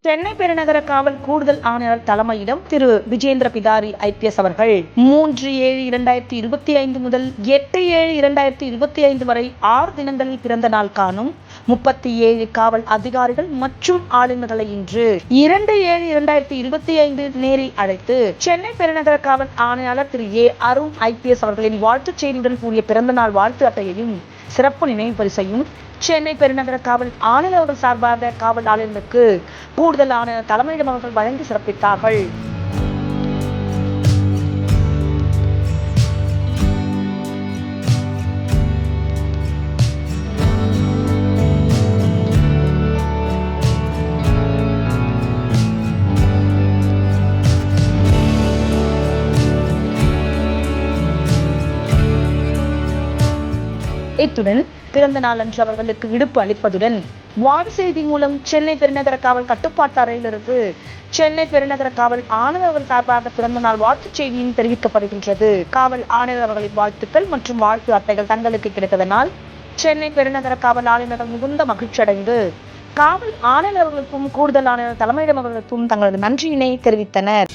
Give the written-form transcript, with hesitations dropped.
சென்னை பெருநகர காவல் கூடுதல் ஆணையர் தலைமையிடம் திரு விஜேந்திர பிடாரி IPS அவர்கள் 3/7/2025 முதல் 8/7/2025 வரை 6 தினங்களில் பிறந்த நாள் காணும் 37 காவல் அதிகாரிகள் மற்றும் ஆளுநர்களை இன்று 2/7/2025 நேரில் அழைத்து சென்னை பெருநகர காவல் ஆணையாளர் திரு அருண் IPS அவர்களின் வாழ்த்துச் செய்தியுடன் கூடிய பிறந்த நாள் வாழ்த்து அட்டையையும் சிறப்பு நினைவு பரிசையும் சென்னை பெருநகர காவல் ஆணையர் அவர்கள் சார்பாக காவல் ஆணையருக்கு கூடுதல் ஆணையர் தலைமையிடம் அவர்கள் வழங்கி சிறப்பித்தார்கள். இத்துடன் பிறந்த நாள் அன்று அவர்களுக்கு விடுப்பு அளிப்பதுடன் வாழ் செய்தி மூலம் சென்னை பெருநகர காவல் கட்டுப்பாட்டு அறையிலிருந்து சென்னை பெருநகர காவல் ஆணையர் அவர்கள் சார்பாக பிறந்த நாள் வாழ்த்துச் செய்தியும் தெரிவிக்கப்படுகின்றது. காவல் ஆணையர் அவர்களின் வாழ்த்துக்கள் மற்றும் வாழ்த்து அட்டைகள் தங்களுக்கு கிடைத்ததனால் சென்னை பெருநகர காவல் ஆணையர்கள் மிகுந்த மகிழ்ச்சி அடைந்து காவல் ஆணையர் அவர்களுக்கும் கூடுதல் ஆணையர் தலைமையிடம் அவர்களுக்கும் தங்களது நன்றியினை தெரிவித்தனர்.